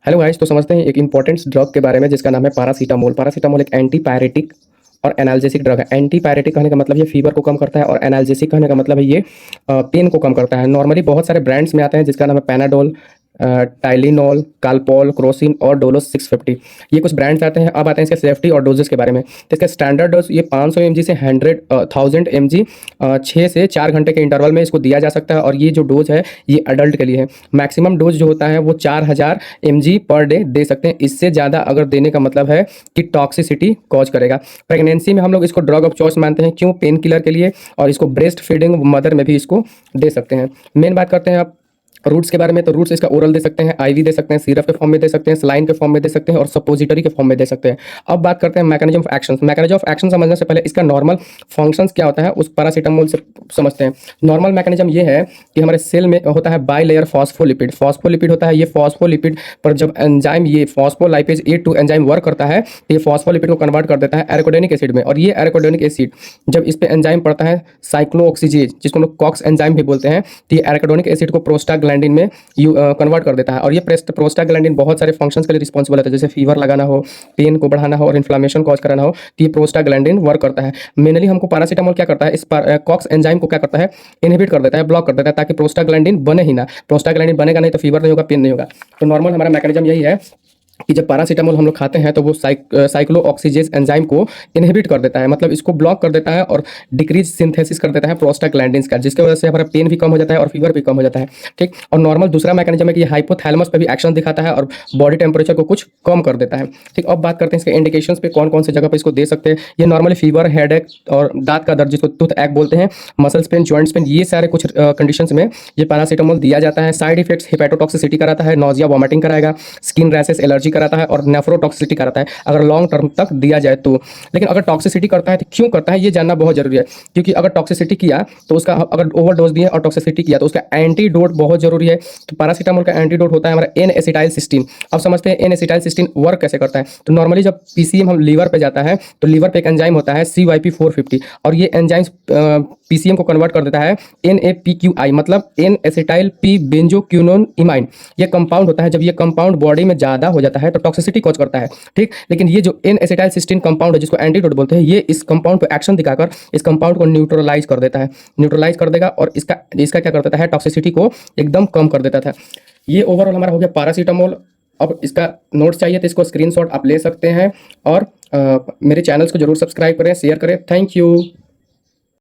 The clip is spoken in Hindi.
हेलो गाइस, तो समझते हैं एक इंपॉर्टेंट ड्रग के बारे में जिसका नाम है पैरासीटामोल। पैरासीटामोल एक एंटी पायरेटिक और एनाल्जेसिक ड्रग है। एंटी पायरेटिक कहने का मतलब ये फीवर को कम करता है और एनाल्जेसिक कहने का मतलब है ये पेन को कम करता है। नॉर्मली बहुत सारे ब्रांड्स में आते हैं जिसका नाम है पैनाडोल, टाइलिनॉल, कालपॉल, क्रोसिन और डोलो 650। ये कुछ ब्रांड्स आते हैं। अब आते हैं इसके सेफ्टी और डोजेस के बारे में। तो इसका स्टैंडर्ड डोज ये 500 mg से 1000 mg 6 से 4 घंटे के इंटरवल में इसको दिया जा सकता है। और ये जो डोज है ये अडल्ट के लिए है। मैक्सिमम डोज जो होता है वो 4000 mg पर डे दे सकते हैं। इससे ज़्यादा अगर देने का मतलब है कि टॉक्सिसिटी कॉज करेगा। प्रेगनेंसी में हम लोग इसको ड्रग ऑफ चॉइस मानते हैं। क्यों? पेन किलर के लिए। और इसको ब्रेस्ट फीडिंग मदर में भी इसको दे सकते हैं। मेन बात करते हैं आप रूट्स के बारे में। तो रूट्स इसका ओरल दे सकते हैं, आईवी दे सकते हैं, सिरप के फॉर्म में दे सकते हैं, सलाइन के फॉर्म में दे सकते हैं और सपोजिटरी के फॉर्म में दे सकते हैं। अब बात करते हैं mechanism of action. Mechanism of action समझने से पहले इसका नॉर्मल फंक्शंस क्या होता है उस पैरासीटामोल से समझते हैं। नॉर्मल मैकेनिज्म ये है कि हमारे सेल में होता है बाई लेयर फॉस्फोलिपिड। फॉस्फोलिपिड होता है, ये फॉस्फोलिपिड पर जब एंजाइम ये फॉस्फोलाइपेज A2 एंजाइम वर्क करता है तो ये फॉस्फोलिपिड को कन्वर्ट कर देता है एराकिडोनिक एसिड में। और ये एराकिडोनिक एसिड जब इस पे एंजाइम पड़ता है साइक्लोऑक्सीजेज, जिसको हम लोग कॉक्स एंजाइम भी बोलते हैं, तो ये एराकिडोनिक एसिड को प्रोस्टाग्लैंडिन में कन्वर्ट कर देता है। और ये प्रोस्टाग्लैंडिन बहुत सारे फंक्शंस के लिए रिस्पॉन्सिबल होता है, जैसे फीवर लगाना हो, पेन को बढ़ाना हो और इन्फ्लामेशन कॉज कराना हो, तो ये प्रोस्टाग्लैंडिन वर्क करता है। मेनली हमको पैरासीटामोल क्या करता है, इस कॉक्स एंजाइम को क्या करता है, इनहिबिट कर देता है, ब्लॉक कर देता है, ताकि प्रोस्टाग्लैंडिन बने ही ना। प्रोस्टाग्लैंडिन बनेगा नहीं तो फीवर नहीं होगा, पेन नहीं होगा। तो नॉर्मल हमारा मैकेनिज्म यही है कि जब पैरासीटामोल हम लोग खाते हैं तो वो साइक्लोऑक्सीजेज एंजाइम को इनहिबिट कर देता है, मतलब इसको ब्लॉक कर देता है और डिक्रीज सिंथेसिस कर देता है प्रोस्टाग्लैंडिन्स का, जिसकी वजह से हमारा पेन भी कम हो जाता है और फीवर भी कम हो जाता है। ठीक। और नॉर्मल दूसरा मैकेनिज्म है कि ये हाइपोथैलेमस पे भी एक्शन दिखाता है और बॉडी टेम्परेचर को कुछ कम कर देता है। ठीक। अब बात करते हैं इसके इंडिकेशंस पे, कौन कौन से जगह पे इसको दे सकते हैं। ये नॉर्मली फीवर, हेडेक और दांत का दर्द, जिसको टूथ एक बोलते हैं, मसल्स पेन, जॉइंट्स पेन, ये सारे कुछ कंडीशंस में ये पैरासीटामोल दिया जाता है। साइड इफेक्ट्स हेपेटोटॉक्सिसिटी कराता है, नोजिया, वॉमिटिंग कराएगा, स्किन रैशेस, एलर्जी कराता है और नेफ्रोटॉक्सिसिटी कराता है अगर लॉन्ग टर्म तक दिया जाए तो। लेकिन अगर टॉक्सिसिटी करता है तो क्यों करता है ये जानना बहुत जरूरी है, क्योंकि अगर टॉक्सिसिटी किया तो उसका, अगर ओवरडोज दिया और टॉक्सिसिटी किया तो उसका एंटीडोट बहुत जरूरी है। तो पैरासीटामोल का एंटीडोट होता है हमारा N-एसिटाइलसिस्टीन। अब समझते हैं N-एसिटाइलसिस्टीन वर्क कैसे करता है। तो नॉर्मली जब पीसीएम हम लीवर पे जाता है तो लीवर पे एक एंजाइम होता है CYP450 और ये एंजाइम पीसीएम को कन्वर्ट कर देता है NAPQI, मतलब N-एसिटाइल पी बेंजोक्विनोन इमाइन। ये कंपाउंड होता है। जब ये कंपाउंड बॉडी में ज्यादा हो जाता है तो टॉक्सिसिटी कॉज करता है। ठीक। लेकिन ये जो N-एसिटाइलसिस्टीन कंपाउंड है, जिसको एंटीडोट बोलते हैं, ये इस कंपाउंड पे एक्शन दिखाकर इस कंपाउंड को न्यूट्रलाइज कर देता है, न्यूट्रलाइज कर देगा और इसका इसका क्या कर देता है, टॉक्सिसिटी को एकदम कम कर देता था। ये ओवरऑल हमारा हो गया पैरासीटामोल। अब इसका नोट्स चाहिए तो इसको स्क्रीनशॉट आप ले सकते हैं और मेरे चैनल्स को जरूर सब्सक्राइब करें, शेयर करें। Thank you.